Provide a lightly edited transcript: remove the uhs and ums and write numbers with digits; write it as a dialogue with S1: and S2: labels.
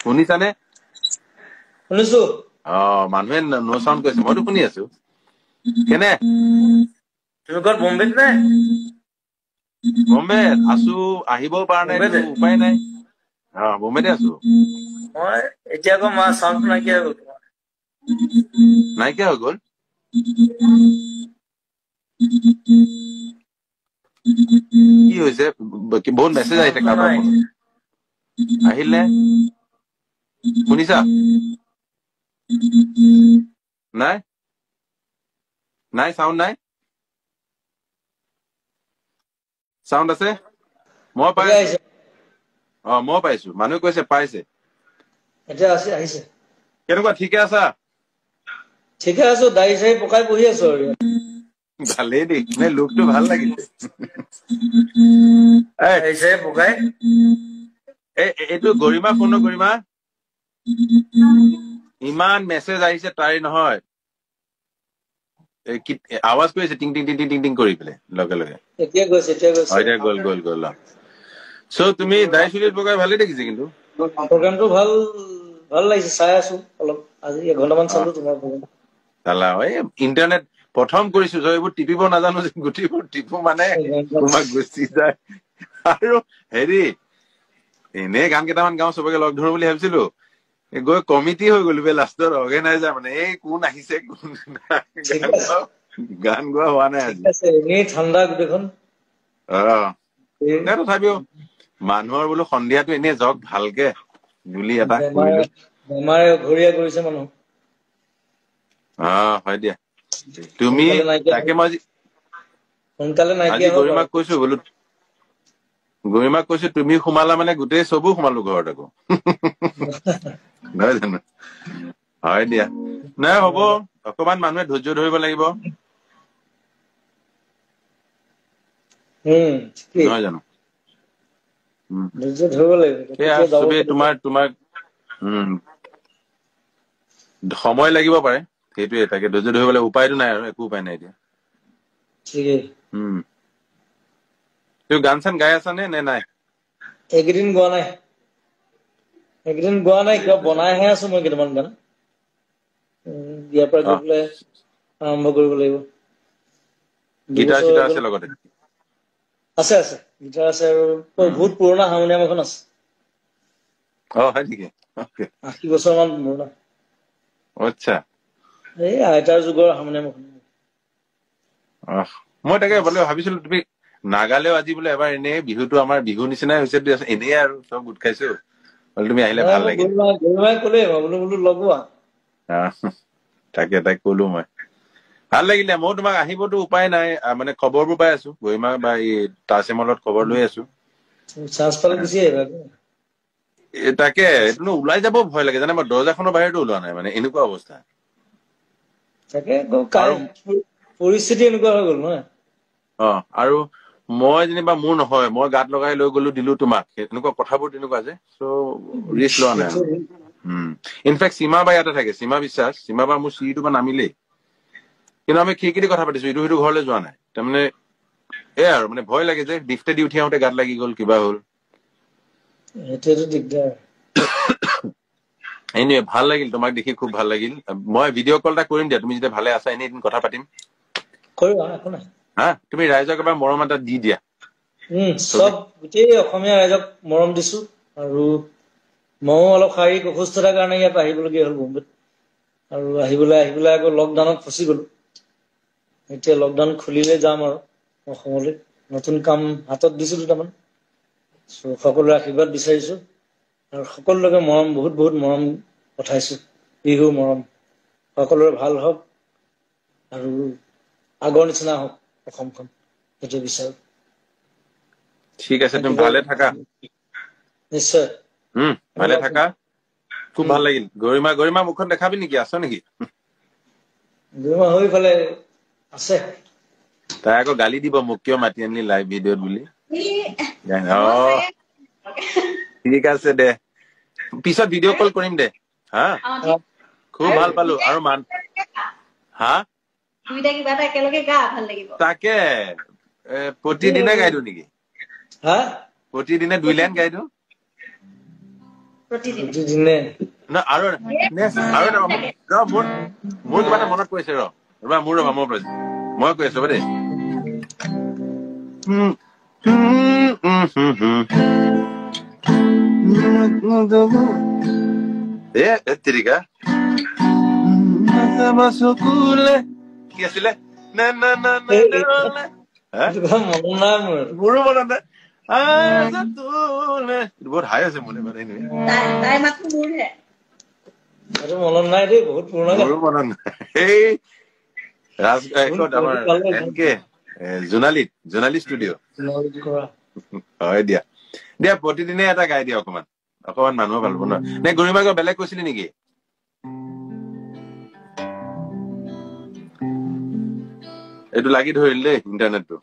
S1: শুনিছানে?
S2: শুনিছো।
S1: মানুহে নো চাউণ্ড কৈছে, মইতো শুনি আছো। কেনে
S2: তুমি ক'ত বম্বেত নে?
S1: বম্বে আছো, আহিবও পৰা নাই,
S2: বম্বেতে?
S1: উপায় নাই। বম্বেতে আছো।
S2: মই এতিয়া আকৌ মা চাউণ্ডটো নাইকিয়া হৈ গ'ল তোমাৰ।
S1: নাইকিয়া হৈ গ'ল। কি হৈছে? বহুত মেছেজ আহিছে
S2: চাউণ্ডটো
S1: কাৰোবাৰ
S2: নাই।
S1: ফোনত। আহিলে শুনিছা? নাই নাই চাউণ্ড নাই। চাউণ্ড আছে? মই পাই
S2: এতিয়া
S1: আছো।
S2: আহিছে।
S1: মই পাইছো। মানুহে কৈছে পাইছে।
S2: এতিয়া আহিছে।
S1: কেনেকুৱা, ঠিকে আছা?
S2: ঠিকে আছো, দাঢ়ি চাঢ়ি পকাই বহি আছো আৰু ইয়াত।
S1: ভালেই দেই, লুকটো ভাল লাগিছে।
S2: দাঢ়ি চাঢ়ি পকাই।
S1: এইটো গৰিমা ফোন, গৰিমা ইমান মেছেজ আহিছে তাই নহয়, আৱাজ কৰি আছে টিং টিং টিং টিং টিং টিং কৰি পেলাই লগে লগে।
S2: এতিয়া গৈছে।
S1: এতিয়া গ'ল। চ' তুমি দাঢ়ি চুলি পকাই ভালেই দেখিছে কিন্তু।
S2: প্ৰগ্ৰামটো ভাল লাগিছে, চাই আছো অলপ। আজি এঘন্টামান চালো তোমাৰ প্ৰগ্ৰাম।
S1: চালা এই ইণ্টাৰনেট প্ৰথম কৰিছো, এইবোৰ টিপিব নাজানো যে, গুটিবোৰ টিপো মানে তোমাক গুচি যায়। আৰু হেৰি, এনেই গান কেইটামান গাও, চবকে লগ ধৰো বুলি ভাবিছিলো, গৈ কমিটি হৈ গলো বে লাষ্টত, অৰ্গেনাইজাৰ মানে এই কোন আহিছে কোন
S2: ঠিক আছে,
S1: গান গোৱা হোৱা নাই
S2: ঠিক
S1: আজি।
S2: আছে। এনেই ঠাণ্ডা গোটেইখন।
S1: তথাপিও মানুহৰ বোলো সন্ধিয়াটো এনেই যাওক ভালকে বুলি এটা কৰিলো।
S2: বেমাৰে ঘূৰিয়া কৰিছে মানুহ।
S1: হয় দিয়া। তুমি
S2: সোনকালে নাইকিয়া
S1: তাকে মই আজি
S2: হওক আৰু।
S1: গৰিমাক কৈছো, বোলো গৰিমাক কৈছো তুমি সোমালা মানে গোটেই চবো সোমালো ঘৰত আকৌ। নহয় জানো? হয় দিয়া। নাই হ'ব, অকমান মানুহে ধৈৰ্য ধৰিব লাগিব।
S2: ঠিকেই।
S1: নহয় জানো?
S2: ধৈৰ্য ধৰিব লাগিব,
S1: সেয়া
S2: তেতিয়া যাব
S1: চবেই
S2: পাৰিব।
S1: তোমাৰ সময় লাগিব পাৰে, সেইটোয়ে। তাকে ধৈৰ্য ধৰিবলৈ উপায়তো নাই, আৰু একো উপায় নাই এতিয়া।
S2: ঠিকেই।
S1: তুমি গান চান গাই আছা নে নাই?
S2: এইকেইদিন গোৱা নাই, কিবা বনাইহে আছো মই কেইটামান গান। ইয়াৰ পৰা
S1: অ
S2: গৈ পেলাই আৰম্ভ কৰিব লাগিব।
S1: গীটাৰ
S2: দুবছৰ হৈ
S1: চিটাৰ
S2: গ'ল।
S1: আছে লগতে?
S2: আছে গীটাৰ আছে, আৰু বহুত পুৰণা হাৰমনিয়াম এখন আছে।
S1: হয় নেকি?
S2: 80 বছৰমান পুৰণা।
S1: আচ্ছা।
S2: এই আইতাৰ যুগৰ হাৰমনিয়াম এখন।
S1: মই তাকে বোলে ভাবিছিলো, তুমি নাগালেও আজি বোলে এবাৰ এনেই বিহুটো আমাৰ বিহু নিচিনাই হৈছে, এনেই আৰু চব গোট খাইছো। তুমি আহিলে
S2: নাই,
S1: ভাল
S2: মই
S1: লাগিল।
S2: গৰিমাই ক'লে বোলো লগোৱা।
S1: তাকে তাইক কলো মই। ভাল লাগিলে। মই তোমাক আহিবতো উপায় নাই, মানে খবৰবোৰ পাই আছো, গৰিমা বা এই তাচিমলত খবৰ লৈ আছো।
S2: চান্স পালে গুচি আহিবা।
S1: তাকে এইটো ওলাই যাব ভয় লাগে জানে, মই দৰ্জাখনৰ বাহিৰতো ওলোৱা নাই, মানে এনেকুৱা অৱস্থা।
S2: তাকে
S1: আৰু
S2: পৰিস্থিতি এনেকুৱা হৈ গ'ল নহয়।
S1: আৰু মই যেনিবা মোৰ নহয়, মই গাত লগাই লৈ গলো দিলো তোমাক, এনেকুৱা কথাবোৰ তেনেকুৱা যে, চ' ৰিস্ক লোৱা নাই
S2: সেইটো
S1: আৰু। ইনফেক্ট সীমা বা ইয়াতে থাকে, সীমা বিশ্বাস। সীমা বা মোৰ চিৰিটোৰ পৰা নামিলেই, কিন্তু আমি খিৰিকিদি কথা পাতিছো, ইটো সিটো ঘৰলৈ যোৱা নাই। তাৰমানে আৰু মানে ভয় লাগে যে, লিফ্টে দি উঠি আহোঁতে গাত লাগি গ'ল, কিবা হ'ল।
S2: সেইটোৱেতো দিগদাৰ।
S1: এনেই ভাল লাগিল, তোমাক দেখি খুব ভাল লাগিল। মই ভিডিঅ' কল এটা কৰিম দিয়া, তুমি যেতিয়া ভালে আছা, এনেই এদিন কথা পাতিম।
S2: কৰিবা, একো নাই।
S1: তুমি ৰাইজক এবাৰ মৰম এটা দি দিয়া। চবে
S2: গোটেই অসমীয়া ৰাইজক মৰম দিছো। আৰু ময়ো অলপ শাৰীৰিক অসুস্থতাৰ কাৰণে ইয়াত আহিবলগীয়া হ'ল মুম্বাইত। আৰু আহি পেলাই আকৌ লকডাউনত ফচি গলো। এতিয়া লকডাউন খুলিলে যাম আৰু অসমলৈ। নতুন কাম হাতত দিছো দুটামান। সকলোৰে আশীৰ্বাদ বিচাৰিছো। আৰু সকলোকে বহুত মৰম পঠাইছো। বিহুৰ মৰম। সকলোৰে ভাল হওক, আৰু আগৰ নিচিনা হওক অসমখন, সেইটো বিচাৰো।
S1: ঠিক আছে, তুমি
S2: থাকিব
S1: ভালে থাকা।
S2: নিশ্চয়।
S1: ভালে থাকা। খুব ভাল লাগিল। গৰিমা মুখখন দেখাবি নেকি? আছ নেকি?
S2: গৰিমা হৈ ফালে আছে।
S1: তাই আকৌ গালি দিব, মোক কিয় মাতি আনিলি লাইভ ভিডিঅ'ত বুলি। ঠিক আছে দে, পিছত ভিডিঅ' কল কৰিম দে। খুব ভাল পালো। আৰু
S3: দুইটা কিবা এটা একেলগে গা, ভাল লাগিব।
S1: তাকে প্ৰতিদিনে গাই দিওঁ নেকি? প্ৰতিদিনে 2 লাইন গাই দিওঁ।
S3: প্ৰতিদিনে
S2: প্ৰতিদিনে
S1: না আৰু মোৰ কিবা এটা মনত পৰিছে ৰবা মোৰ মই কৈ আছো দেই তিৰিকা কি আছিলে
S2: মনত নাই মোৰ
S1: মোৰো মনত নাই বহুত হাই আছে মনে মানে
S3: তাই মাতটো মোৰহে
S2: সেইটো মনত নাই দেই বহুত পুৰণা গান
S1: মোৰো মনত নাই এই আমাৰ এনেকে জোনালী ষ্টুডিঅ হয় দিয়া প্ৰতিদিনে এটা গাই দিয়া অকমান মানুহ ভাল পাব ন নে গৰিমা কিবা বেলেগ কৈছিলি নেকি এইটো লাগি ধৰিল দেই ইণ্টাৰনেটটো